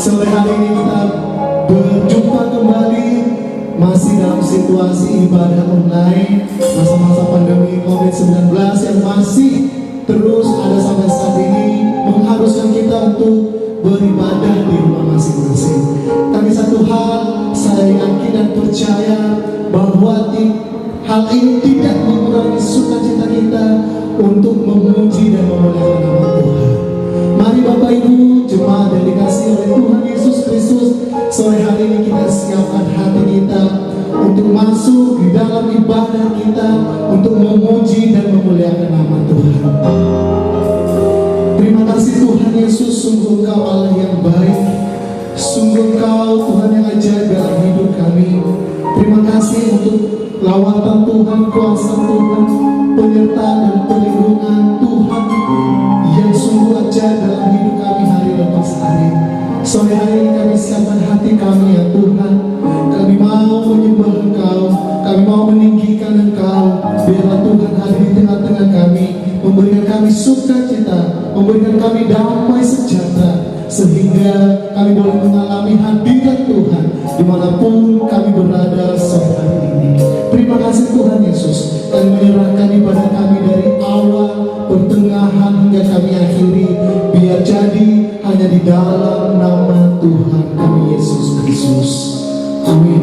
Sore hari ini kita berjumpa kembali masih dalam situasi ibadah online masa-masa pandemi COVID-19 yang masih terus ada sampai saat ini mengharuskan kita untuk beribadah di rumah masing-masing. Tapi satu hal saya yakin dan percaya bahwa hal ini tidak mengurangi sukacita kita untuk memuji dan memuliakan nama Tuhan. Mari Bapak Ibu jemaat yang dikasihi oleh Tuhan Yesus Kristus, sore hari ini kita siapkan hati kita untuk masuk di dalam ibadah kita untuk memuji dan memuliakan nama Tuhan. Terima kasih Tuhan Yesus, sungguh Engkau Allah yang baik, sungguh Engkau Tuhan yang ajaib dalam hidup kami. Terima kasih untuk lawatan Tuhan, kuasa Tuhan, penyertaan dan perlindungan Tuhan yang sungguh ajaib dalam hidup kami hari lepas hari. Sore hari ini kami siapkan hati kami ya Tuhan. Kami mau menyembah Engkau, kami mau meninggikan Engkau. Biarlah Tuhan hadir di tengah-tengah kami, memberikan kami sukacita, memberikan kami damai sejahtera, sehingga kami boleh mengalami hadirat Tuhan dimanapun kami berada sore hari ini. Terima kasih Tuhan Yesus, kami menyerahkan ibadah kami dari awal, pertengahan hingga kami akhiri, biar jadi hanya di dalam nama Tuhan kami Yesus Kristus. Amin.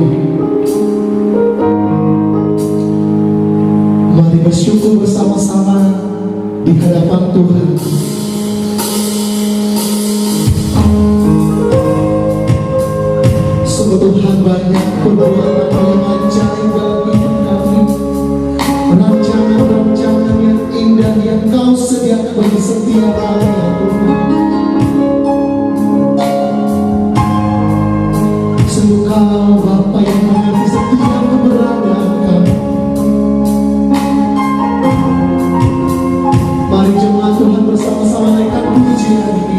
Mari bersyukur bersama-sama di hadapan Tuhan. Sungguh Tuhan banyak perbuatan yang ajaib dalam hidup kami, rancangan-rancangan yang indah yang Kau sediakan bagi setiap kami ya Tuhan. Sungguh Kau Bapa yang mengerti setiap keberadaan kami. Mari jemaat Tuhan bersama-sama naikkan pujian ini.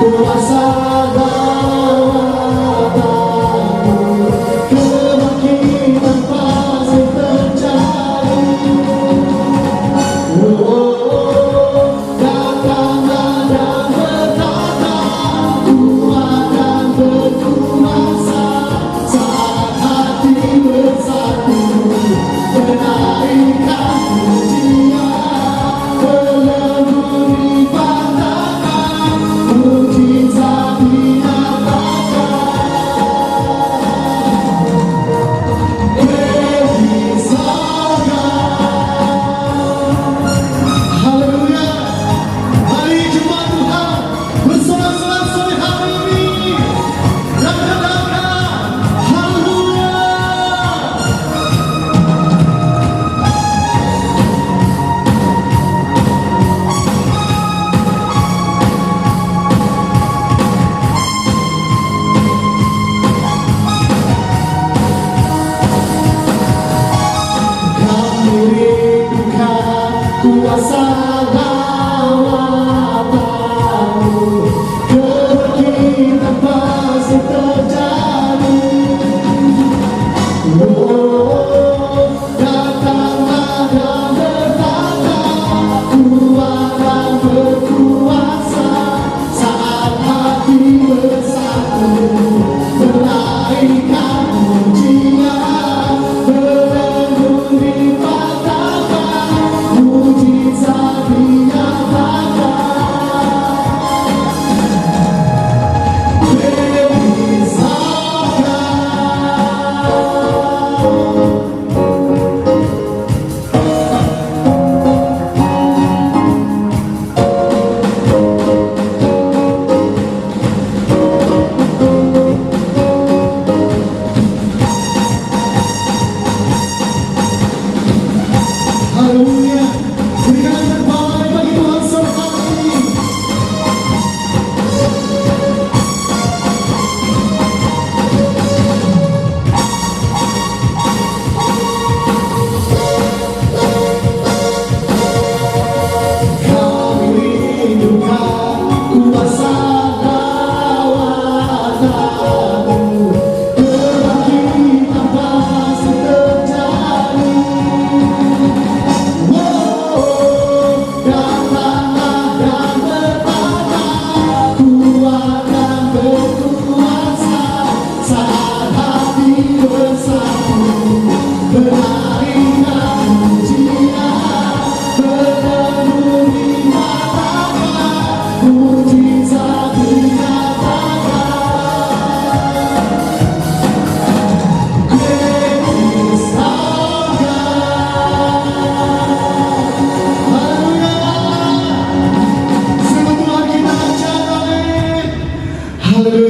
Kuasa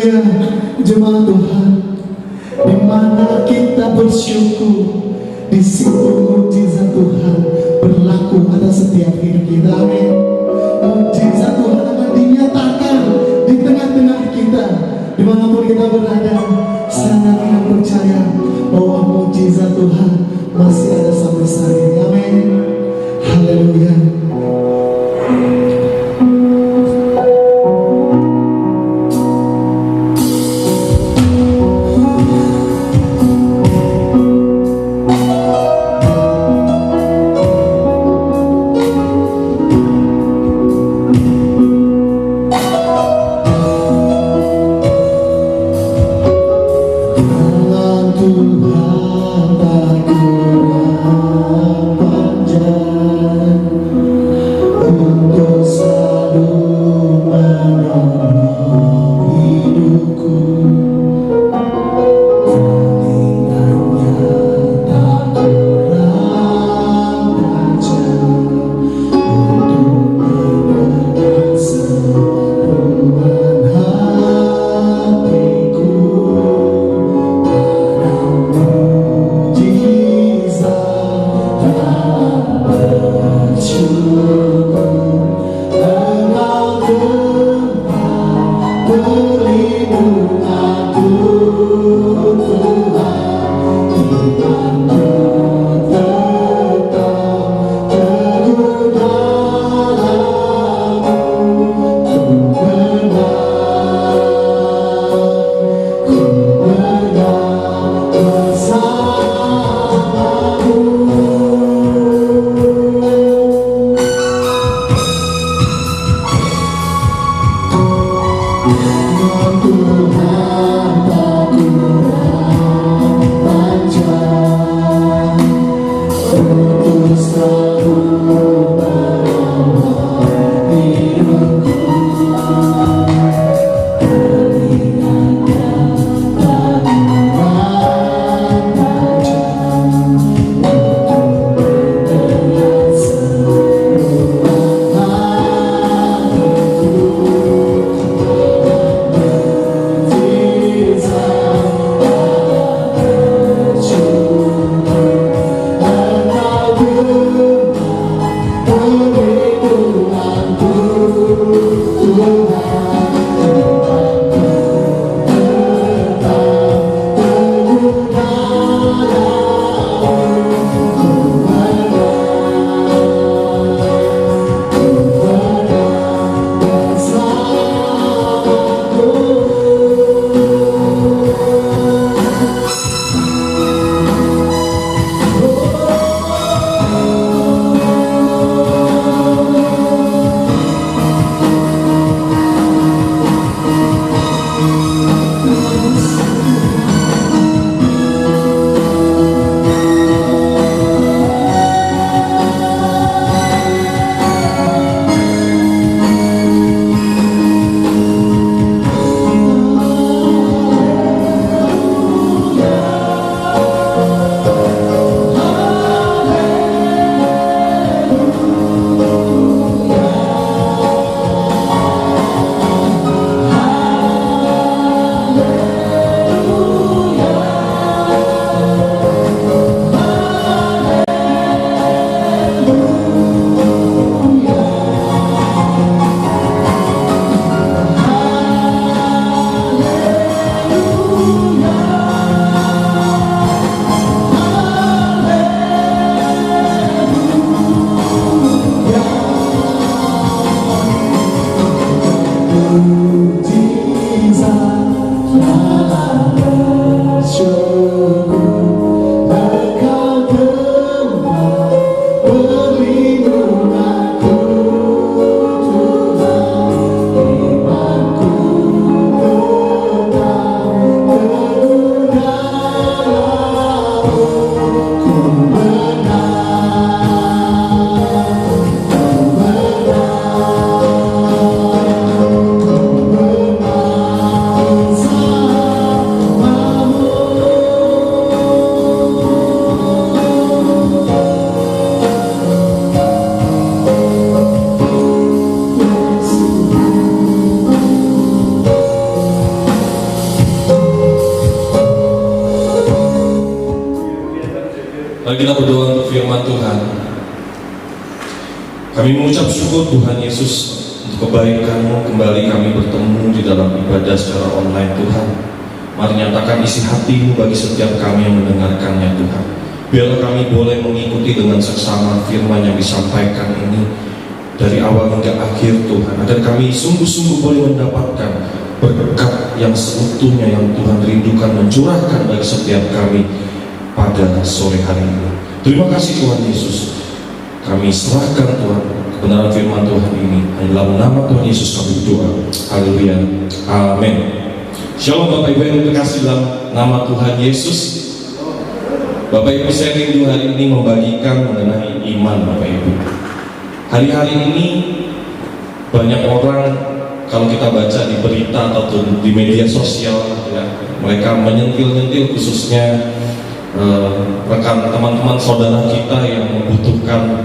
Haleluya, jemaat Tuhan, di mana kita bersyukur, di situ mujizat Tuhan berlaku atas setiap hidup kita. Amin. Mujizat Tuhan akan dinyatakan di tengah-tengah kita, dimanapun kita berada. Sangat dengan percaya bahwa mujizat Tuhan masih ada sampai saat ini. Amin. Haleluya. Mari kita berdoa untuk firman Tuhan. Kami mengucap syukur Tuhan Yesus untuk kebaikan-Mu. Kembali kami bertemu di dalam ibadah secara online Tuhan. Mari nyatakan isi hati-Mu bagi setiap kami yang mendengarkannya Tuhan. Biarlah kami boleh mengikuti dengan seksama firman yang disampaikan ini dari awal hingga akhir Tuhan, agar kami sungguh-sungguh boleh mendapatkan berkat yang seutuhnya yang Tuhan rindukan mencurahkan bagi setiap kami pada sore hari ini. Terima kasih Tuhan Yesus. Kami serahkan Tuhan kebenaran firman Tuhan ini. Dalam nama Tuhan Yesus kami berdoa. Haleluya. Amin. Shalom Bapak Ibu yang terkasih dalam nama Tuhan Yesus. Bapak Ibu, saya rindu hari ini membagikan mengenai iman Bapak Ibu. Hari-hari ini banyak orang, kalau kita baca di berita atau di media sosial ya, mereka menyentil-nyentil khususnya rekan teman-teman saudara kita yang membutuhkan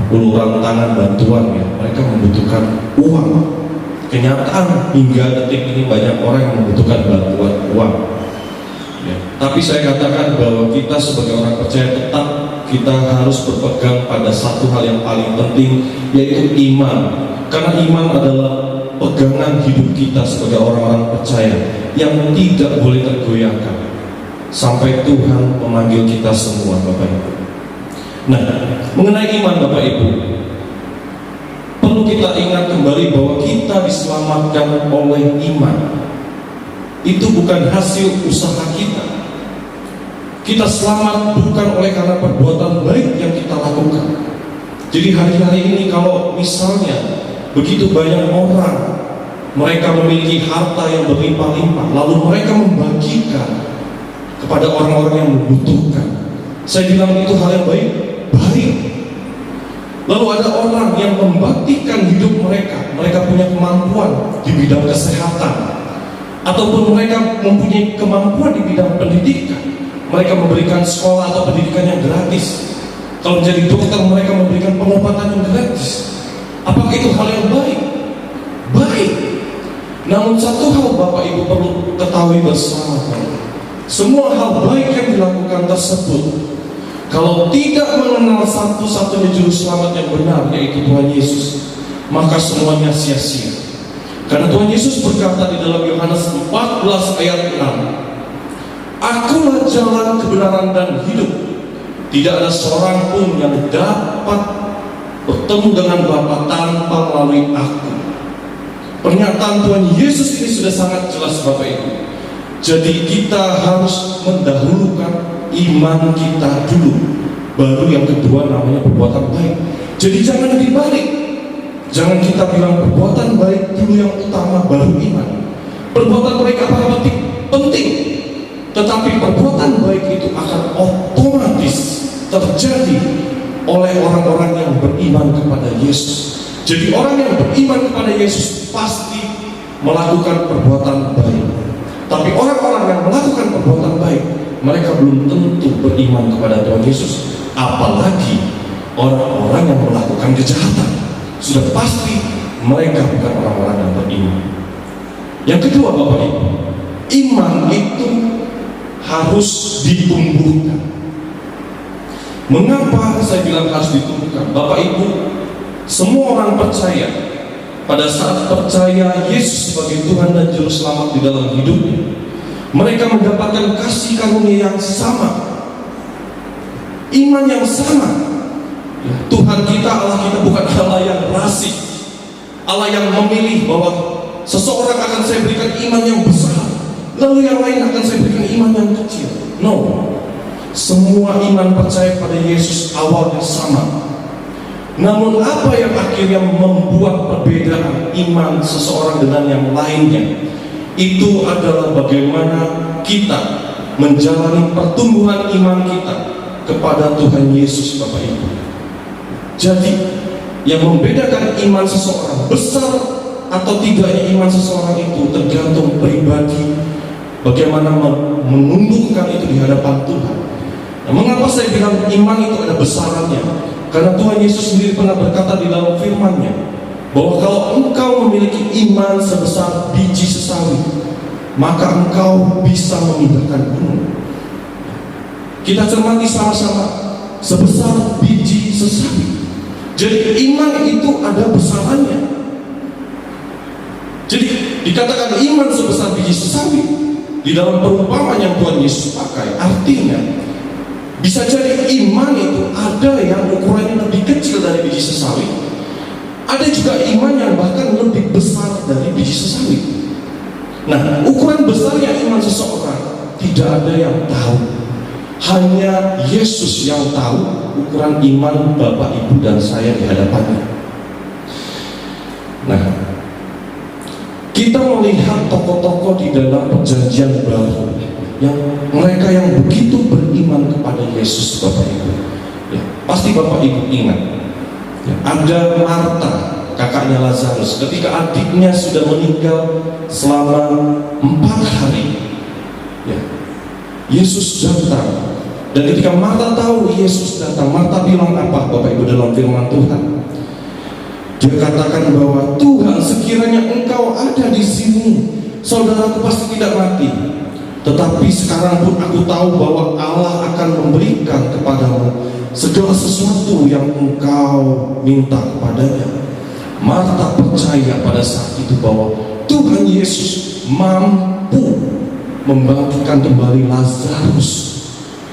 uluran tangan bantuan ya, mereka membutuhkan uang. Kenyataan hingga detik ini banyak orang yang membutuhkan bantuan uang ya. Tapi saya katakan bahwa kita sebagai orang percaya tetap kita harus berpegang pada satu hal yang paling penting, yaitu iman. Karena iman adalah pegangan hidup kita sebagai orang-orang percaya yang tidak boleh tergoyahkan sampai Tuhan memanggil kita semua Bapak Ibu. Nah, mengenai iman Bapak Ibu, perlu kita ingat kembali bahwa kita diselamatkan oleh iman. Itu bukan hasil usaha kita. Kita selamat bukan oleh karena perbuatan baik yang kita lakukan. Jadi hari-hari ini kalau misalnya begitu banyak orang, mereka memiliki harta yang berlimpah-limpah, lalu mereka membagikan kepada orang-orang yang membutuhkan, saya bilang itu hal yang baik. Lalu ada orang yang membaktikan hidup mereka punya kemampuan di bidang kesehatan, ataupun mereka mempunyai kemampuan di bidang pendidikan, mereka memberikan sekolah atau pendidikan yang gratis. Kalau menjadi dokter, mereka memberikan pengobatan yang gratis. Apakah itu hal yang baik? Baik. Namun satu hal Bapak Ibu perlu ketahui bersama, semua hal baik yang dilakukan tersebut, kalau tidak mengenal satu-satunya juru selamat yang benar, yaitu Tuhan Yesus, maka semuanya sia-sia. Karena Tuhan Yesus berkata di dalam Yohanes 14 ayat 6, Akulah jalan, kebenaran, dan hidup. Tidak ada seorang pun yang dapat bertemu dengan Bapa tanpa melalui Aku. Pernyataan Tuhan Yesus ini sudah sangat jelas Bapak Ibu. Jadi kita harus mendahulukan iman kita dulu, baru yang kedua namanya perbuatan baik. Jadi jangan dibalik. Jangan kita bilang perbuatan baik dulu yang utama, baru iman. Perbuatan baik apa penting? Tetapi perbuatan baik itu akan otomatis terjadi oleh orang-orang yang beriman kepada Yesus. Jadi orang yang beriman kepada Yesus pasti melakukan perbuatan baik. Tapi orang-orang yang melakukan perbuatan baik, mereka belum tentu beriman kepada Tuhan Yesus. Apalagi orang-orang yang melakukan kejahatan, sudah pasti mereka bukan orang-orang yang beriman. Yang kedua Bapak Ibu, iman itu harus ditumbuhkan. Mengapa saya bilang harus ditumbuhkan? Bapak Ibu, semua orang percaya, pada saat percaya Yesus sebagai Tuhan dan Juru Selamat di dalam hidupnya, mereka mendapatkan kasih karunia yang sama, iman yang sama. Tuhan kita, Allah kita bukan Allah yang rasik, Allah yang memilih bahwa seseorang akan saya berikan iman yang besar, lalu yang lain akan saya berikan iman yang kecil. No, semua iman percaya pada Yesus awalnya sama. Namun apa yang akhirnya membuat perbedaan iman seseorang dengan yang lainnya, itu adalah bagaimana kita menjalani pertumbuhan iman kita kepada Tuhan Yesus Bapak Ibu. Jadi yang membedakan iman seseorang, besar atau tidaknya iman seseorang itu tergantung pribadi, bagaimana menumbuhkan itu di hadapan Tuhan. Nah, mengapa saya bilang iman itu ada besarannya? Karena Tuhan Yesus sendiri pernah berkata di dalam firman-Nya bahwa kalau engkau memiliki iman sebesar biji sesawi, maka engkau bisa memindahkan gunung. Kita cermati sama-sama, sebesar biji sesawi. Jadi iman itu ada besarannya. Jadi dikatakan iman sebesar biji sesawi di dalam perumpamaan yang Tuhan Yesus pakai, artinya bisa jadi iman itu ada yang ukurannya lebih kecil dari biji sesawi, ada juga iman yang bahkan lebih besar dari biji sesawi. Nah, ukuran besarnya iman seseorang tidak ada yang tahu, hanya Yesus yang tahu ukuran iman Bapak, Ibu, dan saya di hadapannya. Nah, kita melihat tokoh-tokoh di dalam perjanjian baru yang mereka yang begitu beriman kepada Yesus, Bapak Ibu. Ya, pasti Bapak Ibu ingat, ya, ada Marta, kakaknya Lazarus, ketika adiknya sudah meninggal selama 4 hari. Ya, Yesus datang, dan ketika Marta tahu Yesus datang, Marta bilang apa, Bapak Ibu, dalam firman Tuhan? Dia katakan bahwa Tuhan, sekiranya Engkau ada di sini, saudaraku pasti tidak mati. Tetapi sekarang pun aku tahu bahwa Allah akan memberikan kepadamu segala sesuatu yang engkau minta kepadanya. Marta percaya pada saat itu bahwa Tuhan Yesus mampu membangkitkan kembali Lazarus.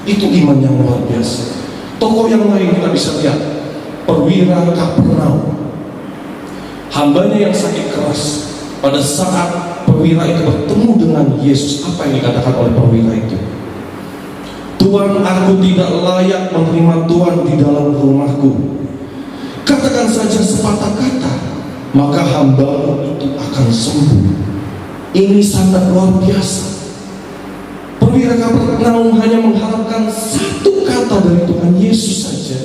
Itu iman yang luar biasa. Tokoh yang lain kita bisa lihat, perwira Kapernaum, hambanya yang sakit keras. Pada saat perwira itu bertemu dengan Yesus, apa yang dikatakan oleh perwira itu? Tuhan, aku tidak layak menerima Tuhan di dalam rumahku. Katakan saja sepatah kata, maka hambamu itu akan sembuh. Ini sangat luar biasa. Perwira Kapernaum hanya mengharapkan satu kata dari Tuhan Yesus saja,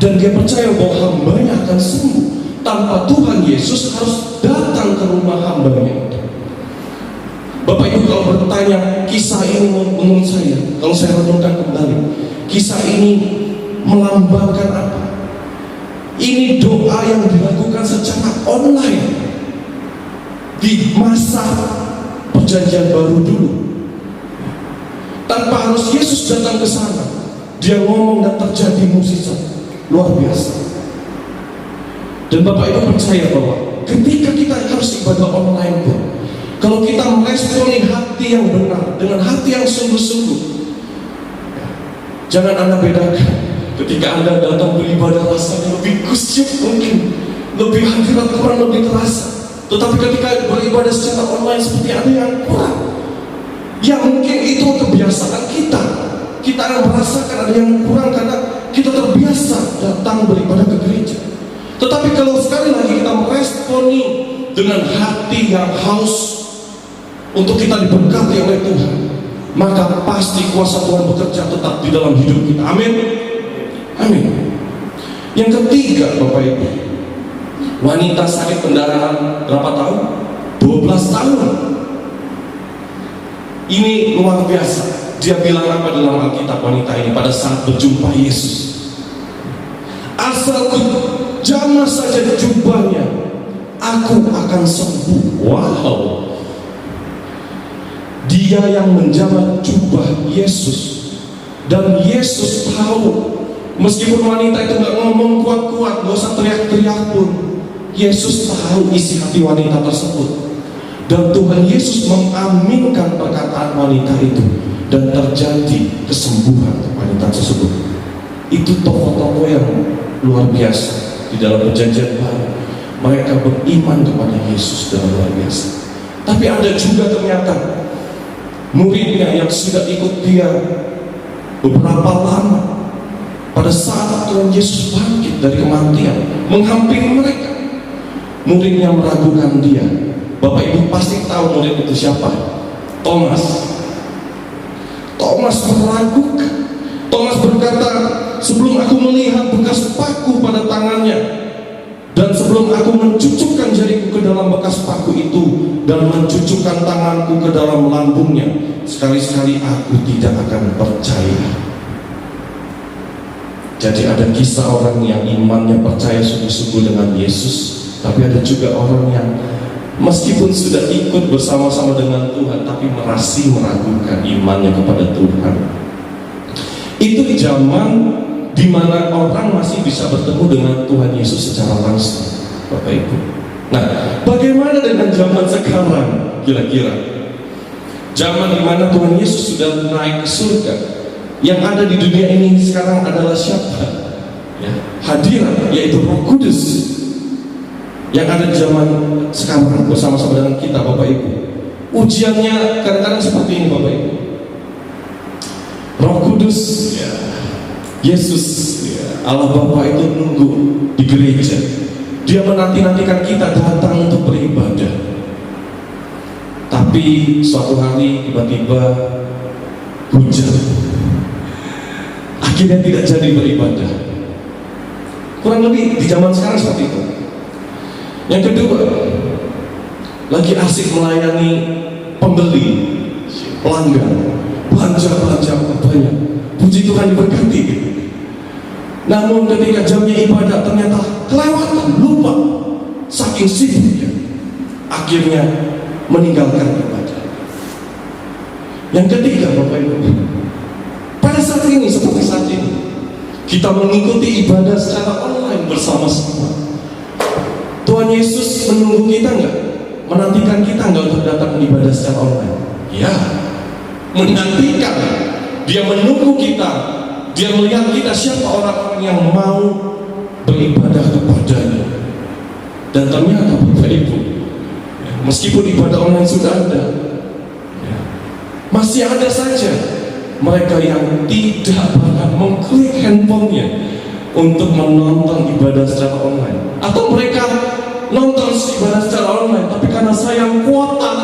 dan dia percaya bahwa hambanya akan sembuh. Tanpa Tuhan Yesus harus datang ke rumah hambanya itu. Bapak Ibu kalau bertanya, kisah ini menurut saya, kalau saya renungkan kembali, kisah ini melambangkan apa? Ini doa yang dilakukan secara online di masa perjanjian baru dulu, tanpa harus Yesus datang ke sana. Dia ngomong dan terjadi mukjizat luar biasa. Dan Bapak Ibu percaya bahwa ketika kita harus ibadah online pun, kalau kita meresponi hati yang benar dengan hati yang sungguh-sungguh, jangan Anda bedakan ketika Anda datang beribadah rasanya lebih kusyuk, mungkin lebih hadirat Tuhan lebih terasa. Tetapi ketika beribadah secara online seperti ada yang kurang, ya mungkin itu kebiasaan kita. Kita akan merasakan ada yang kurang karena kita terbiasa datang beribadah ke gereja. Tetapi kalau sekali lagi kita meresponi dengan hati yang haus untuk kita diberkati oleh Tuhan, maka pasti kuasa Tuhan bekerja tetap di dalam hidup kita. Amin. Amin. Yang ketiga, Bapak Ibu, wanita sakit pendarahan berapa tahun? 12 tahun. Ini luar biasa. Dia bilang apa dalam Alkitab wanita ini pada saat berjumpa Yesus? Asalku jamah saja jubahnya, aku akan sembuh. Wow. Dia yang menjamah jubah Yesus, dan Yesus tahu, meskipun wanita itu nggak ngomong kuat-kuat, nggak usah teriak-teriak pun, Yesus tahu isi hati wanita tersebut. Dan Tuhan Yesus mengaminkan perkataan wanita itu, dan terjadi kesembuhan wanita tersebut. Itu tokoh-tokoh yang luar biasa di dalam perjanjian baru. Mereka beriman kepada Yesus dengan luar biasa. Tapi ada juga ternyata muridnya yang sudah ikut dia beberapa lama. Pada saat Tuhan Yesus bangkit dari kematian, menghampiri mereka, muridnya meragukan dia. Bapak Ibu pasti tahu murid itu siapa? Thomas. Thomas meragukan. Thomas berkata, sebelum aku melihat bekas paku pada tangannya, dan sebelum aku mencucukkan jariku ke dalam bekas paku itu, dan mencucukkan tanganku ke dalam lambungnya, sekali-sekali aku tidak akan percaya. Jadi ada kisah orang yang imannya percaya sungguh-sungguh dengan Yesus, tapi ada juga orang yang meskipun sudah ikut bersama-sama dengan Tuhan, tapi masih meragukan imannya kepada Tuhan. ini zaman di mana orang masih bisa bertemu dengan Tuhan Yesus secara langsung, Bapak Ibu. Nah, bagaimana dengan zaman sekarang kira-kira? Zaman di mana Tuhan Yesus sudah naik ke surga. Yang ada di dunia ini sekarang adalah siapa? Ya, hadirat, yaitu Roh Kudus yang ada di zaman sekarang bersama-sama dengan kita, Bapak Ibu. Ujiannya kadang-kadang seperti ini, Bapak Ibu. Roh Kudus, ya, Yesus, ya, Allah Bapa itu nunggu di gereja. Dia menanti-nantikan kita datang untuk beribadah. Tapi suatu hari tiba-tiba hujan, akhirnya tidak jadi beribadah. Kurang lebih di zaman sekarang seperti itu. Yang kedua, lagi asik melayani pembeli, pelanggan, belanja banyak, puji Tuhan diberkati. Namun ketika jamnya ibadah ternyata kelewatan, lupa, saking sibuknya, akhirnya meninggalkan ibadah. Yang ketiga, Bapak Ibu, pada saat ini seperti saat ini, kita mengikuti ibadah secara online bersama-sama. Tuhan Yesus menunggu kita nggak? Menantikan kita nggak untuk datang ibadah secara online? Ya, menantikan. Dia menunggu kita. Dia melihat kita siapa orang-orang yang mau beribadah kepadanya. Dan ternyata Bapak Ibu, meskipun ibadah online sudah ada, masih ada saja mereka yang tidak bahkan mengklik handphonenya untuk menonton ibadah secara online. Atau mereka nonton ibadah secara online, tapi karena sayang kuota,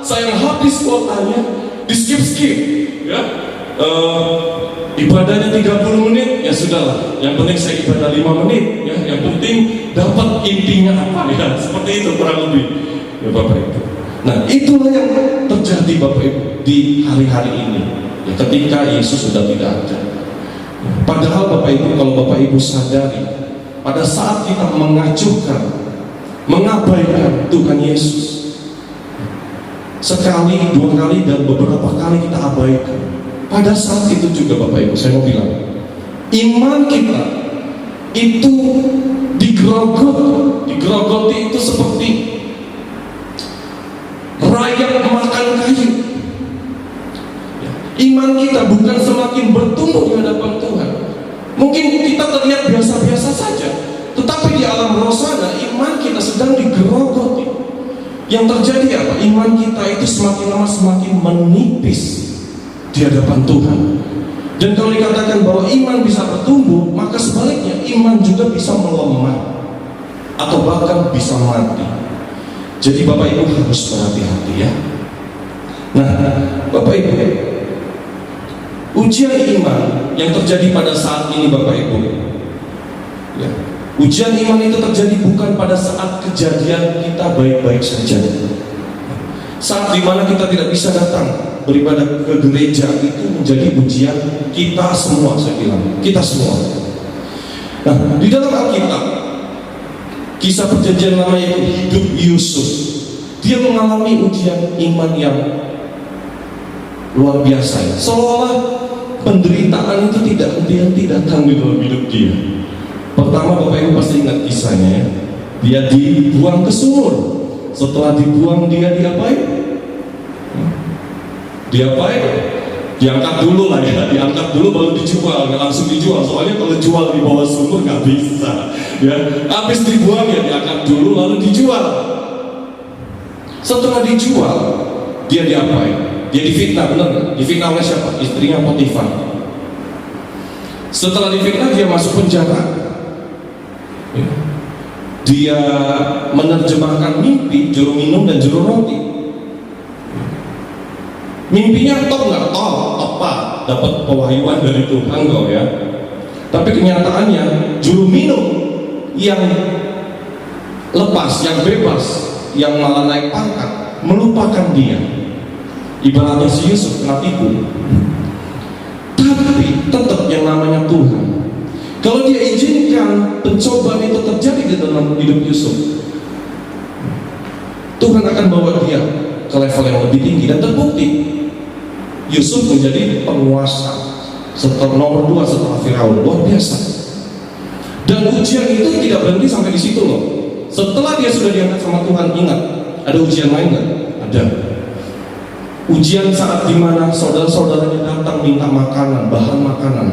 sayang habis kuotanya, di skip ya. Ibadahnya 30 menit, ya sudahlah, yang penting saya ibadah 5 menit ya, yang penting dapat intinya apa ya, seperti itu kurang lebih ya Bapak Ibu. Nah, itulah yang terjadi Bapak Ibu di hari-hari ini ya, ketika Yesus sudah tidak ada. Padahal Bapak Ibu, kalau Bapak Ibu sadari, pada saat kita mengacuhkan, mengabaikan Tuhan Yesus, sekali, dua kali, dan beberapa kali kita abaikan, pada saat itu juga Bapak Ibu, saya mau bilang, iman kita itu digerogoti itu seperti rayap makan kayu. Iman kita bukan semakin bertumbuh di hadapan Tuhan. Mungkin kita terlihat biasa-biasa saja, tetapi di alam roh sana iman kita sedang digerogoti. Yang terjadi apa? Iman kita itu semakin lama semakin menipis di hadapan Tuhan. Dan kalau dikatakan bahwa iman bisa bertumbuh, maka sebaliknya iman juga bisa melemah atau bahkan bisa mati. Jadi Bapak Ibu harus berhati-hati ya. Nah, Bapak Ibu, ujian iman yang terjadi pada saat ini Bapak Ibu ya, ujian iman itu terjadi bukan pada saat kejadian kita baik-baik saja. Saat dimana kita tidak bisa datang beribadah ke gereja, itu menjadi ujian kita semua, saya bilang, kita semua. Nah, di dalam Alkitab, kisah perjanjian lama yaitu hidup Yusuf, dia mengalami ujian iman yang luar biasa ya. Seolah penderitaan itu tidak henti-henti datang di dalam hidup dia. Pertama, Bapak Ibu pasti ingat kisahnya ya. Dia dibuang ke sumur. Setelah dibuang, dia diapain? Diangkat dulu lah ya, diangkat dulu baru dijual, nggak langsung dijual. Soalnya kalau jual di bawah sumur nggak bisa ya. Habis dibuang ya diangkat dulu lalu dijual. Setelah dijual, dia diapain? Dia difitnah, benar nggak? Difitnah oleh siapa? Istrinya Potifar. Setelah difitnah, dia masuk penjara. Dia menerjemahkan mimpi, juru minum dan juru roti. Mimpinya top nggak? Tepat, dapat pewahyuan dari Tuhan kok ya. Tapi kenyataannya juru minum yang lepas, yang bebas, yang malah naik pangkat, melupakan dia. Ibaratnya si Yusuf kena tipu. Tapi tetap yang namanya Tuhan, kalau dia izinkan pencobaan itu terjadi di dalam hidup Yusuf, Tuhan akan bawa dia ke level yang lebih tinggi. Dan terbukti Yusuf menjadi penguasa setelah nomor 2 setelah Firaun, luar biasa. Dan ujian itu tidak berhenti sampai di situ loh. Setelah dia sudah diangkat sama Tuhan, ingat, ada ujian lain nggak? Ada. Ujian saat dimana saudara-saudaranya datang minta makanan, bahan makanan.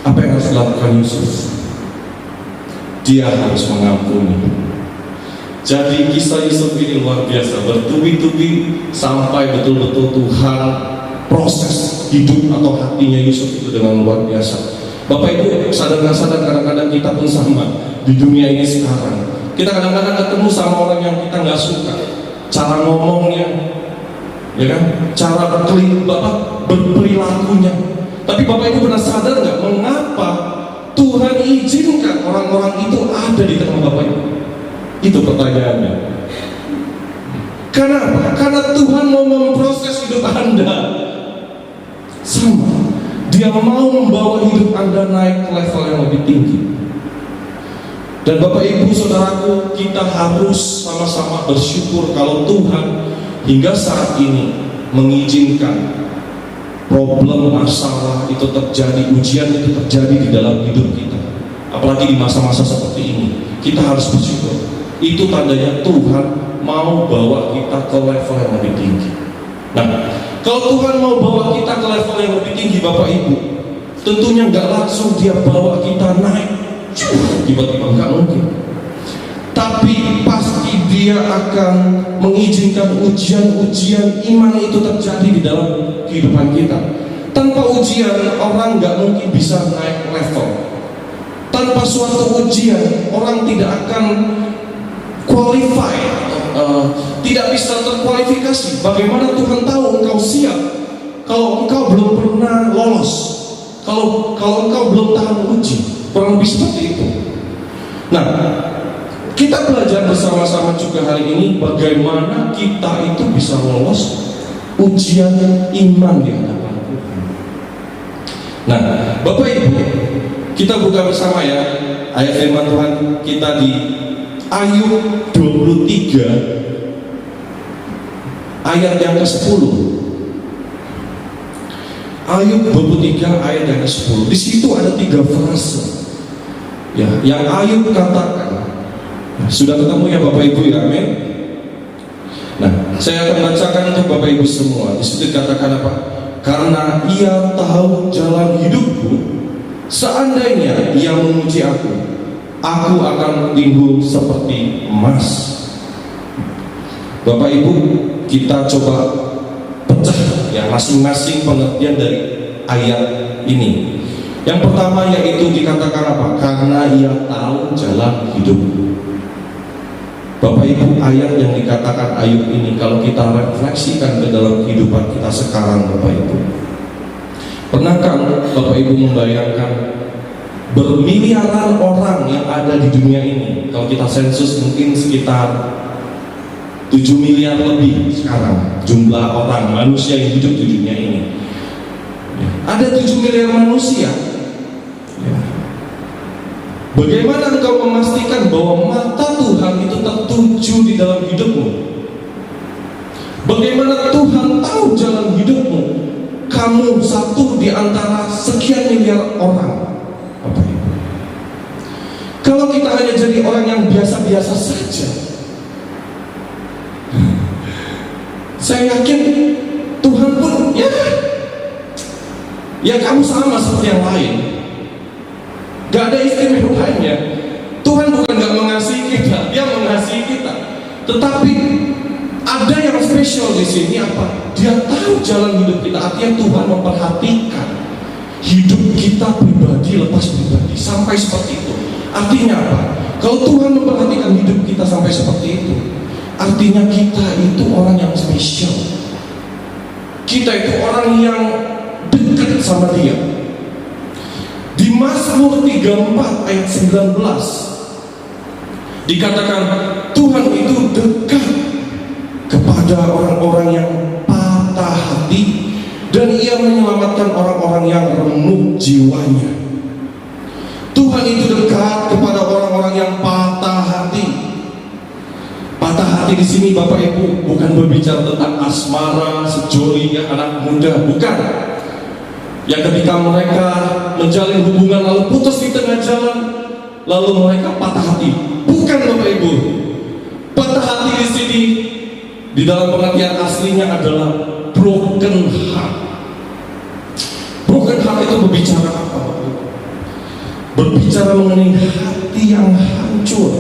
Apa yang harus dilakukan Yusuf? Dia harus mengampuni. Jadi kisah Yusuf ini luar biasa, bertubi-tubi sampai betul-betul Tuhan proses hidup atau hatinya Yusuf itu dengan luar biasa. Bapak Ibu sadar nggak sadar, kadang-kadang kita pun sama di dunia ini sekarang. Kita kadang-kadang ketemu sama orang yang kita nggak suka, cara ngomongnya, ya kan, cara berperilakunya. Tapi Bapak Ibu pernah sadar nggak mengapa Tuhan izinkan orang-orang itu ada di tengah Bapak Ibu? Itu pertanyaannya. Karena apa? Karena Tuhan mau memproses hidup Anda. Sama, Dia mau membawa hidup Anda naik ke level yang lebih tinggi. Dan Bapak Ibu Saudaraku, kita harus sama-sama bersyukur kalau Tuhan hingga saat ini mengizinkan problem, masalah itu terjadi, ujian itu terjadi di dalam hidup kita. Apalagi di masa-masa seperti ini, kita harus bersyukur. Itu tandanya Tuhan mau bawa kita ke level yang lebih tinggi. Nah, kalau Tuhan mau bawa kita ke level yang lebih tinggi, Bapak Ibu, tentunya nggak langsung Dia bawa kita naik tiba-tiba, nggak mungkin. Tapi pasti Dia akan mengizinkan ujian-ujian iman itu terjadi di dalam kehidupan kita. Tanpa ujian, orang nggak mungkin bisa naik level. Tanpa suatu ujian, orang tidak akan qualify, tidak bisa terkualifikasi. Bagaimana Tuhan tahu engkau siap kalau engkau belum pernah lolos, kalau engkau belum tahan uji? Kurang lebih seperti itu. Nah, kita belajar bersama-sama juga hari ini bagaimana kita itu bisa lolos ujian iman di hadapan Tuhan. Nah, Bapak Ibu, kita buka bersama ya ayat firman Tuhan kita di Ayub 23 ayat yang ke-10. Ayub 23 ayat yang ke-10. Di situ ada 3 frase ya, yang Ayub katakan. Nah, sudah ketemu ya Bapak Ibu ya, amin. Nah, saya akan bacakan untuk Bapak Ibu semua. Di situ dikatakan apa? Karena Ia tahu jalan hidupku, seandainya Ia memuji aku akan timbul seperti emas. Bapak Ibu, kita coba pecah ya masing-masing pengertian dari ayat ini. Yang pertama yaitu dikatakan apa? Karena Ia tahu jalan hidup. Bapak Ibu, ayat yang dikatakan Ayub ini kalau kita refleksikan ke dalam kehidupan kita sekarang, Bapak Ibu, pernahkah Bapak Ibu membayangkan bermiliaran orang yang ada di dunia ini? Kalau kita sensus mungkin sekitar 7 miliar lebih sekarang jumlah orang manusia yang hidup di dunia ini. Ada 7 miliar manusia. Bagaimana engkau memastikan bahwa mata Tuhan itu tertuju di dalam hidupmu? Bagaimana Tuhan tahu jalan hidupmu? Kamu satu di antara sekian miliar orang. Apa itu? Kalau kita hanya jadi orang yang biasa-biasa saja, saya yakin Tuhan pun ya kamu sama seperti yang lain. Gak ada istimewanya. Tuhan bukan gak mengasihi kita, Dia mengasihi kita. Tetapi ada yang spesial di sini apa? Dia tahu jalan hidup kita. Artinya Tuhan memperhatikan hidup kita pribadi lepas pribadi sampai seperti itu. Artinya apa? Kalau Tuhan memperhatikan hidup kita sampai seperti itu, artinya kita itu orang yang spesial. Kita itu orang yang dekat sama Dia. Di Mazmur 34 ayat 19 dikatakan Tuhan itu dekat kepada orang-orang yang patah hati dan Ia menyelamatkan orang-orang yang remuk jiwanya. Tuhan itu dekat kepada orang-orang yang patah hati. Patah hati di sini Bapak Ibu bukan berbicara tentang asmara, sejoli, anak muda, bukan. yang ketika mereka menjalin hubungan lalu putus di tengah jalan, lalu mereka patah hati. Bukan Bapak Ibu, patah hati di sini di dalam pengertian aslinya adalah broken heart. Broken heart itu berbicara apa, Bapak Ibu? Berbicara mengenai hati yang hancur,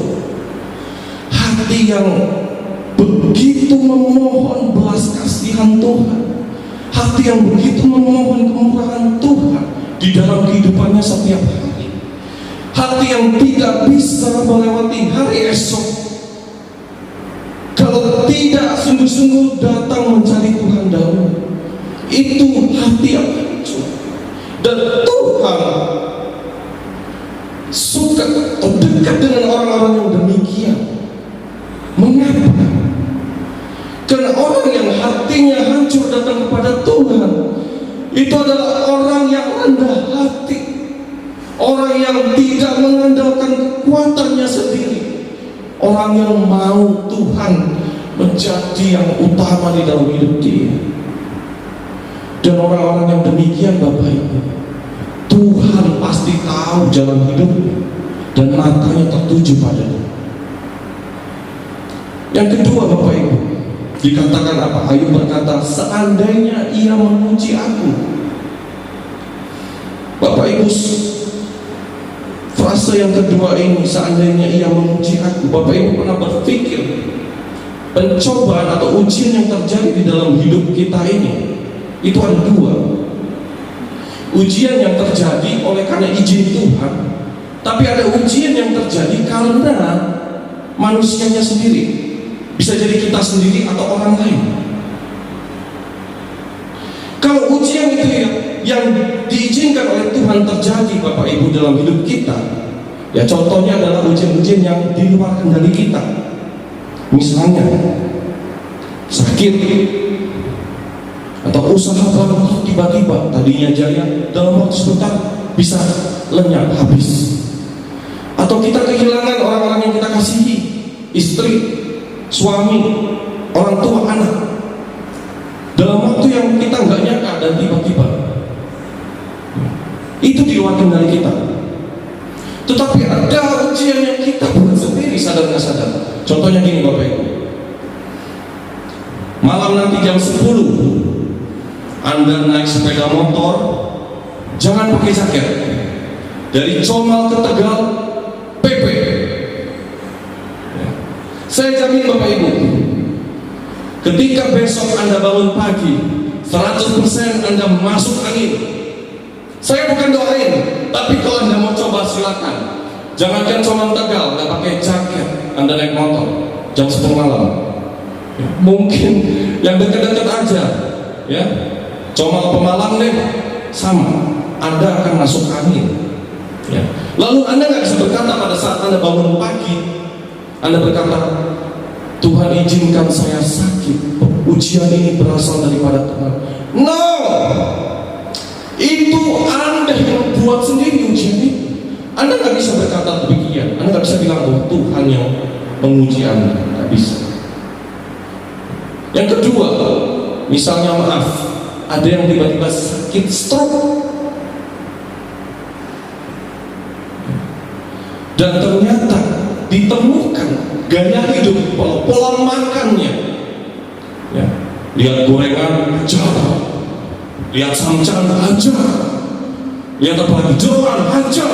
hati yang begitu memohon belas kasihan Tuhan, hati yang begitu memohon kemurahan Tuhan di dalam kehidupannya setiap hari, hati yang tidak bisa melewati hari esok kalau tidak sungguh-sungguh datang mencari Tuhan dahulu. Itu hati yang hancur. Dan Tuhan suka atau dekat dengan orang-orang yang demikian. Mengapa? Karena orang yang hatinya hancur datang kepada Tuhan itu adalah orang yang rendah hati, orang yang tidak mengandalkan kekuatannya sendiri, orang yang mau Tuhan menjadi yang utama di dalam hidup dia. Dan orang-orang yang demikian, Bapak Ibu, Tuhan pasti tahu jalan hidupnya dan matanya tertuju padanya. Yang kedua, Bapak Ibu, dikatakan apa? Ayub berkata, seandainya ia memuji aku. Bapak Ibu, frase yang kedua ini, seandainya ia memuji aku. Bapak Ibu pernah berpikir pencobaan atau ujian yang terjadi di dalam hidup kita ini itu ada dua. Ujian yang terjadi oleh karena izin Tuhan, tapi ada ujian yang terjadi karena manusianya sendiri. Bisa jadi kita sendiri atau orang lain. Kalau ujian itu yang diizinkan oleh Tuhan terjadi, Bapak Ibu, dalam hidup kita, ya contohnya adalah ujian-ujian yang di luar kendali kita. Misalnya sakit atau usaha bangkrut tiba-tiba, tadinya jaya dalam waktu sebentar bisa lenyap habis. Atau kita kehilangan orang-orang yang kita kasihi, istri, suami, orang tua, anak, dalam waktu yang kita nggak nyangka dan tiba-tiba. Itu di luar kendali kita. Tetapi ada ujian yang kita buat sendiri, sadar nggak sadar. Contohnya gini, Bapak Ibu, malam nanti jam 10 Anda naik sepeda motor, jangan pakai jaket. Dari Comal ke Tegal, PP. Saya jamin, Bapak Ibu, ketika besok Anda bangun pagi, 100% Anda masuk angin. Saya bukan doain, tapi kalau Anda mau coba silakan. Jangankan Comal Tegal, nggak pakai jaket, Anda naik motor jam 10 malam. Mungkin yang dekat-dekat aja, ya, Comal Pemalang deh, sama, Anda akan masuk angin. Ya. Lalu Anda nggak bisa berkata pada saat Anda bangun pagi, Anda berkata, Tuhan izinkan saya sakit, ujian ini berasal daripada Tuhan. No, itu Anda yang buat sendiri ujian itu. Anda nggak bisa berkata demikian. Anda nggak bisa bilang bahwa Tuhan yang menguji Anda, nggak bisa. Yang kedua, misalnya maaf, ada yang tiba-tiba sakit stroke, dan ternyata ditemukan gaya hidup, pola makannya, ya, lihat gorengan aja, lihat samcan aja, lihat apalagi jeroan aja,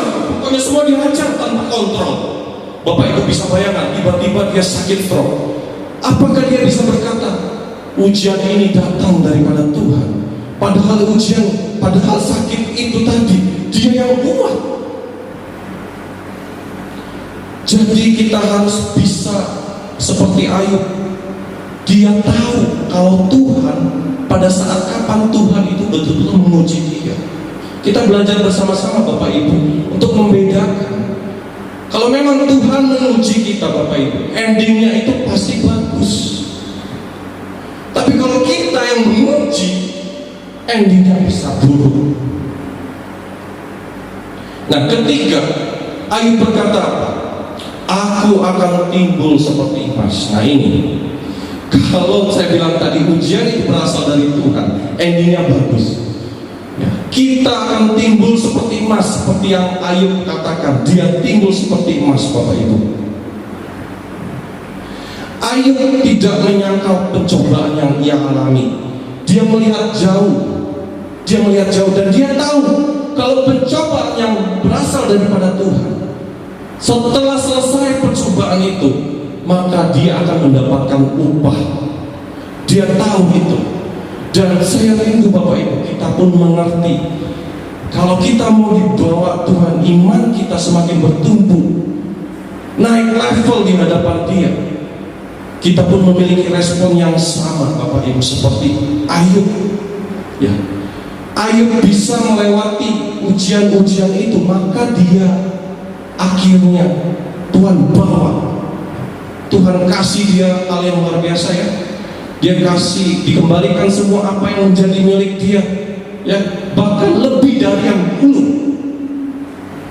pokoknya semua dihajar tanpa kontrol. Bapak Ibu bisa bayangkan, tiba-tiba dia sakit stroke. Apakah dia bisa berkata, ujian ini datang daripada Tuhan? Padahal padahal sakit itu tadi dia yang buat. Jadi kita harus bisa seperti Ayub. Dia tahu kalau Tuhan, pada saat kapan Tuhan itu betul-betul menguji dia. Kita belajar bersama-sama, Bapak Ibu, untuk membedakan. Kalau memang Tuhan menguji kita, Bapak Ibu, endingnya itu pasti bagus. Tapi kalau kita yang menguji, endingnya bisa buruk. Nah, ketiga, Ayub berkata apa? Aku akan timbul seperti emas. Nah ini, kalau saya bilang tadi ujian itu berasal dari Tuhan, endingnya bagus. Ya, kita akan timbul seperti emas, seperti yang Ayub katakan, dia timbul seperti emas, Bapak Ibu. Ayub tidak menyangkal pencobaan yang ia alami. Dia melihat jauh, dan dia tahu kalau pencobaan yang berasal daripada Tuhan. Setelah selesai percobaan itu, maka dia akan mendapatkan upah. Dia tahu itu. Dan saya rindu Bapak Ibu, kita pun mengerti, kalau kita mau dibawa Tuhan, iman kita semakin bertumbuh, naik level di hadapan Dia, kita pun memiliki respon yang sama Bapak Ibu seperti Ayub. Ya, Ayub bisa melewati ujian-ujian itu, maka dia akhirnya Tuhan bawa, Tuhan kasih dia hal yang luar biasa ya. Dia kasih, dikembalikan semua apa yang menjadi milik dia, ya, bahkan lebih dari yang dulu.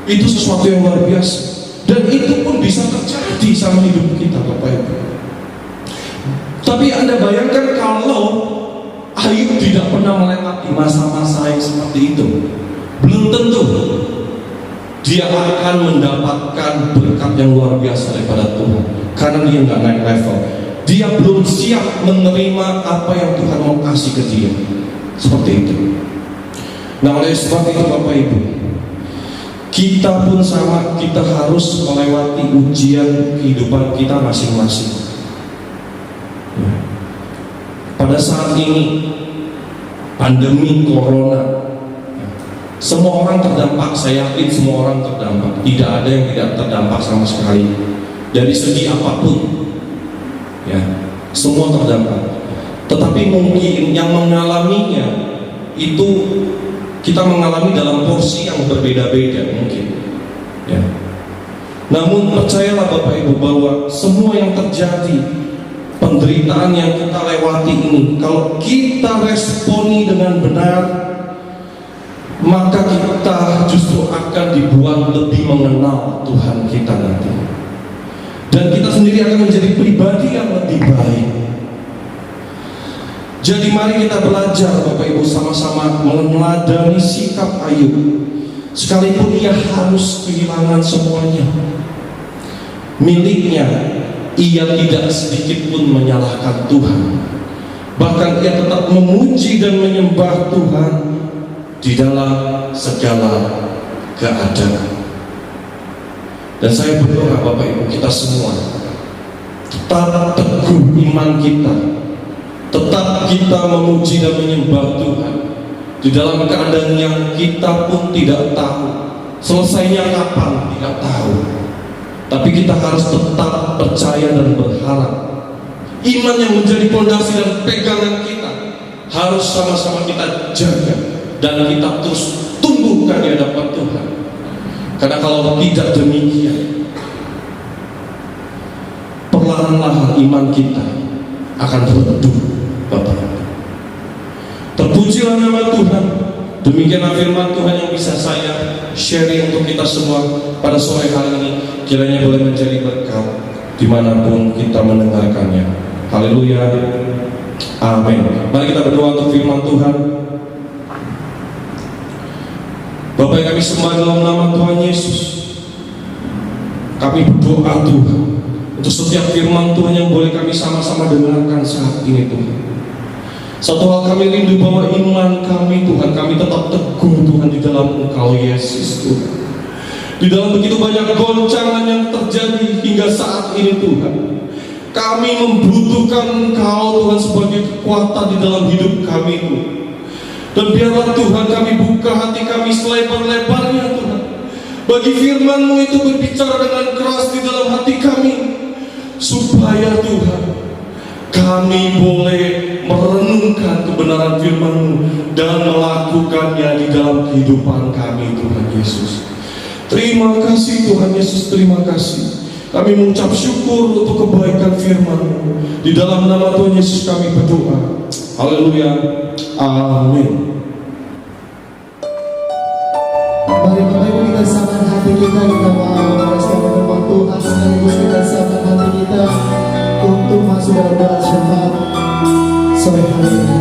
Itu sesuatu yang luar biasa, dan itu pun bisa terjadi sama hidup kita Bapak Ibu. Tapi Anda bayangkan kalau Ayub tidak pernah melewati masa-masa yang seperti itu, belum tentu dia akan mendapatkan berkat yang luar biasa daripada Tuhan, karena dia nggak naik level. Dia belum siap menerima apa yang Tuhan mau kasih ke dia. Seperti itu. Nah, oleh sebab itu Bapak Ibu, kita pun sama, kita harus melewati ujian kehidupan kita masing-masing. Pada saat ini pandemi corona, semua orang terdampak. Saya yakin semua orang terdampak. Tidak ada yang tidak terdampak sama sekali dari segi apapun. Ya, semua terdampak. Tetapi mungkin yang mengalaminya itu kita mengalami dalam porsi yang berbeda-beda mungkin. Ya. Namun percayalah Bapak Ibu bahwa semua yang terjadi, penderitaan yang kita lewati ini, kalau kita responi dengan benar, maka kita justru akan dibuat lebih mengenal Tuhan kita nanti. Dan kita sendiri akan menjadi pribadi yang lebih baik. Jadi mari kita belajar Bapak Ibu sama-sama meneladani sikap Ayub. Sekalipun ia harus kehilangan semuanya miliknya, ia tidak sedikit pun menyalahkan Tuhan. Bahkan ia tetap memuji dan menyembah Tuhan di dalam segala keadaan. Dan saya berdoa Bapak Ibu, kita semua tetap teguh iman kita, tetap kita memuji dan menyembah Tuhan di dalam keadaan yang kita pun tidak tahu selesainya kapan, tidak tahu. Tapi kita harus tetap percaya dan berharap. Iman yang menjadi fondasi dan pegangan kita harus sama-sama kita jaga dan kita terus tumbuhkan di hadapan Tuhan. Karena kalau tidak demikian, perlahan-lahan iman kita akan redup, Bapak. Terpujilah nama Tuhan. Demikian firman Tuhan yang bisa saya sharing untuk kita semua pada sore hari ini. Kiranya boleh menjadi berkat dimanapun kita mendengarkannya. Haleluya. Amin. Mari kita berdoa untuk firman Tuhan. Bapak yang kami sembah dalam nama Tuhan Yesus, kami berdoa Tuhan untuk setiap firman Tuhan yang boleh kami sama-sama dengarkan saat ini Tuhan. Satu hal kami rindu bahwa iman kami Tuhan, kami tetap teguh Tuhan di dalam Engkau Yesus Tuhan. Di dalam begitu banyak goncangan yang terjadi hingga saat ini Tuhan, kami membutuhkan Engkau Tuhan sebagai kekuatan di dalam hidup kami Tuhan. Dan biarlah Tuhan kami buka hati kami selebar-lebarnya Tuhan, bagi firman-Mu itu berbicara dengan keras di dalam hati kami, supaya Tuhan kami boleh merenungkan kebenaran firman-Mu dan melakukannya di dalam kehidupan kami Tuhan Yesus. Terima kasih Tuhan Yesus, terima kasih. Kami mengucap syukur untuk kebaikan firman-Mu. Di dalam nama Tuhan Yesus kami berdoa. Haleluya. Amin. Mari Bapak Ibu kita siapkan hati kita mau merespon firman Tuhan, sekaligus kita siapkan hati kita untuk masuk dalam doa syafaat sore hari ini.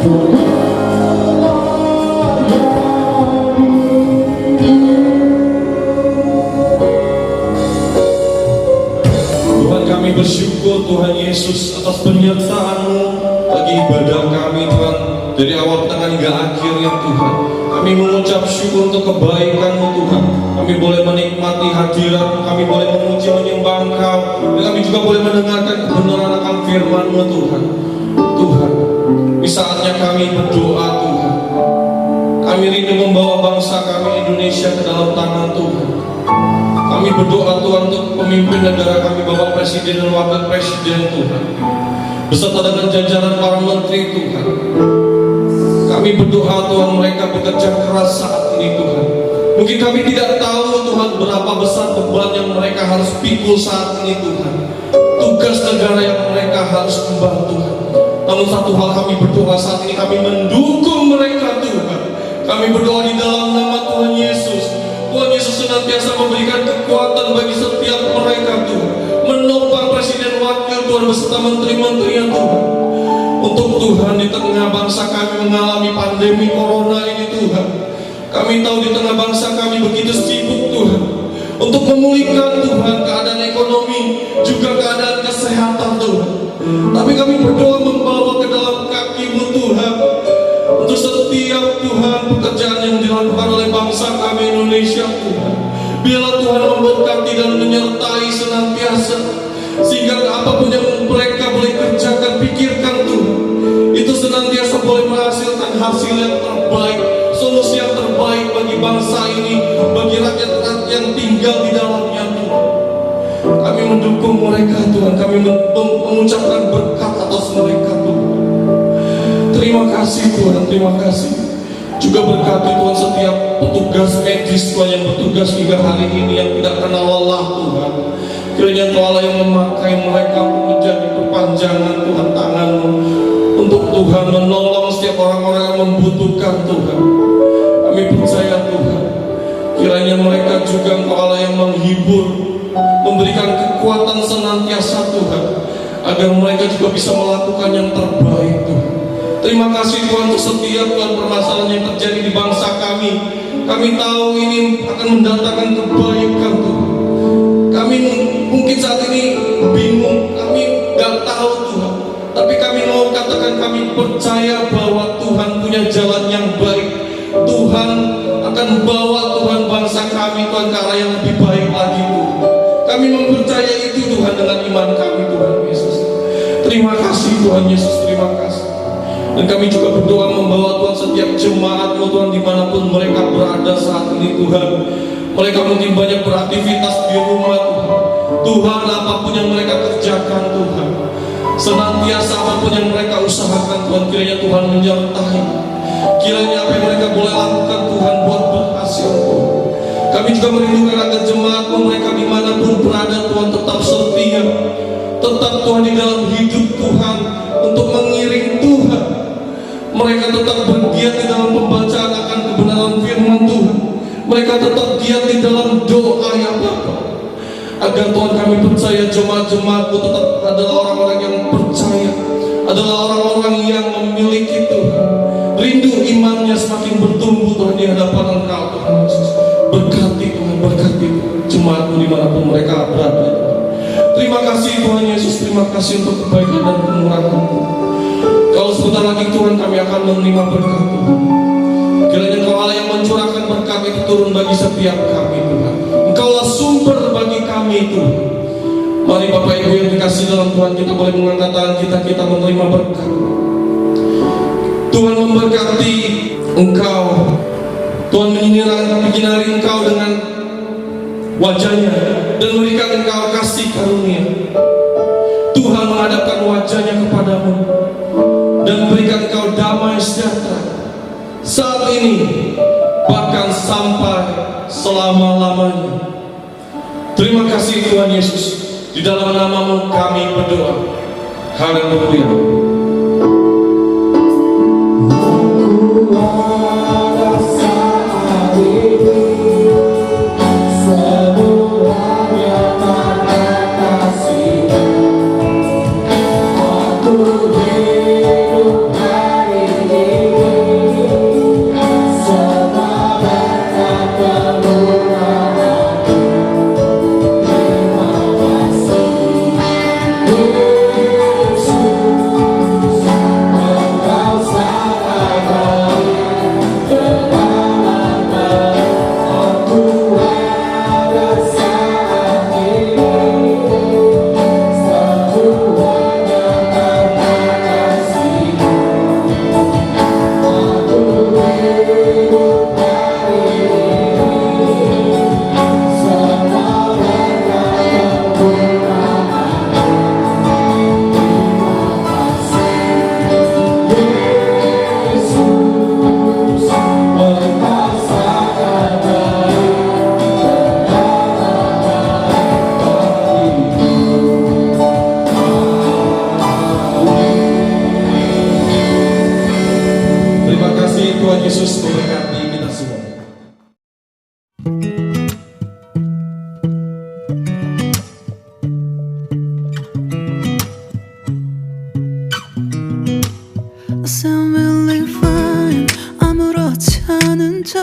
Tuhan, kami bersyukur Tuhan Yesus atas penyertaan-Mu bagi ibadah kami Tuhan, dari awal tengah hingga akhir ya Tuhan. Kami mengucap syukur untuk kebaikan-Mu Tuhan. Kami boleh menikmati hadirat-Mu, kami boleh memuji menyembah Engkau, dan kami juga boleh mendengarkan kebenaran akan firman-Mu Tuhan. Tuhan, di saatnya kami berdoa Tuhan. Kami rindu membawa bangsa kami Indonesia ke dalam tangan Tuhan. Kami berdoa Tuhan untuk pemimpin negara kami, Bapak Presiden dan Wakil Presiden Tuhan, beserta dengan jajaran para menteri Tuhan. Kami berdoa Tuhan, mereka bekerja keras saat ini Tuhan. Mungkin kami tidak tahu Tuhan berapa besar beban yang mereka harus pikul saat ini Tuhan, tugas negara yang mereka harus emban Tuhan. Namun satu hal kami berdoa saat ini, kami mendukung mereka Tuhan. Kami berdoa di dalam nama Tuhan Yesus. Tuhan Yesus senantiasa memberikan kekuatan bagi setiap mereka Tuhan, menopang Presiden, Wakil Tuhan beserta menteri-menterinya Tuhan. Untuk Tuhan, di tengah bangsa kami mengalami pandemi corona ini Tuhan, kami tahu di tengah bangsa kami begitu sibuk Tuhan untuk memulihkan Tuhan keadaan ekonomi, juga keadaan kesehatan Tuhan. Tapi kami berdoa membawa ke dalam kaki-Mu Tuhan, untuk setiap Tuhan pekerjaan yang dilakukan oleh bangsa kami Indonesia Tuhan. Biarlah Tuhan memberkati dan menyertai senantiasa, sehingga apapun yang mereka boleh kerjakan, pikirkan Tuhan, itu senantiasa boleh menghasilkan hasil yang terbaik, solusi yang terbaik bagi bangsa ini, bagi rakyat-rakyat yang tinggal di dalamnya Tuhan. Kami mendukung mereka Tuhan, kami mengucapkan berkat atas mereka Tuhan. Terima kasih Tuhan, terima kasih. Juga berkati Tuhan setiap petugas medis Tuhan yang bertugas hingga hari ini, yang tidak kenal lelah Tuhan. Kiranya Tuhan Allah yang memakai mereka untuk menjadi perpanjangan Tuhan tangan-Mu, untuk Tuhan menolong setiap orang-orang yang membutuhkan Tuhan. Kami percaya Tuhan, kiranya mereka juga Engkau Allah yang menghibur, memberikan kekuatan senantiasa Tuhan, agar mereka juga bisa melakukan yang terbaik Tuhan. Terima kasih Tuhan untuk setiap Tuhan permasalahan yang terjadi di bangsa kami. Kami tahu ini akan mendatangkan kebaikan Tuhan. Kami mungkin saat ini bingung, kami gak tahu Tuhan, tapi kami mau katakan kami percaya bahwa Tuhan punya jalan yang baik. Tuhan akan bawa Tuhan bangsa kami Tuhan ke arah yang lebih baik lagi Tuhan. Kami mempercayai itu Tuhan dengan iman kami Tuhan Yesus. Terima kasih Tuhan Yesus, terima kasih. Dan kami juga berdoa membawa Tuhan setiap jemaat-Mu Tuhan dimanapun mereka berada saat ini Tuhan. Mereka mungkin banyak beraktivitas di rumah Tuhan. Tuhan, apapun yang mereka kerjakan Tuhan, senantiasa apapun yang mereka usahakan Tuhan, kiranya Tuhan menyertai. Kiranya apa yang mereka boleh lakukan Tuhan buat berhasil Tuhan. Kami juga merindukan agar jemaat-Mu mereka dimanapun berada Tuhan tetap setia, tetap Tuhan di dalam hidup Tuhan untuk mengiring Tuhan. Mereka tetap bergiat di dalam pembacaan akan kebenaran firman Tuhan. Mereka tetap giat di dalam doa ya Bapa. Agar Tuhan kami percaya jemaat-jemaat-Mu tetap adalah orang-orang yang percaya, adalah orang-orang yang memiliki Tuhan. Rindu imannya semakin bertumbuh Tuhan di hadapan Engkau Tuhan Yesus. Berkati Tuhan, berkati jemaat-Mu dimanapun mereka berada. Terima kasih Tuhan Yesus, terima kasih untuk kebaikan dan kemurahan-Mu. Kalau sebentar lagi Tuhan kami akan menerima berkat Tuhan. Kiranya Engkau Allah yang mencurahkan berkat itu turun bagi setiap kami Tuhan. Engkaulah sumber bagi kami Tuhan. Mari Bapak Ibu yang dikasih dalam Tuhan, kita boleh mengangkat tangan kita menerima berkat. Tuhan memberkati engkau. Tuhan menyinari engkau dengan wajahnya dan memberikan engkau kasih karunia. Tuhan menghadapkan wajahnya kepadamu dan memberikan engkau damai sejahtera saat ini, bahkan sampai selama-lamanya. Terima kasih Tuhan Yesus. Di dalam nama-Mu kami berdoa. Haleluya. Aku hidup hari ini Tuhan Yesus memberkati kita semua. I sound really fine 아무렇지 않은 척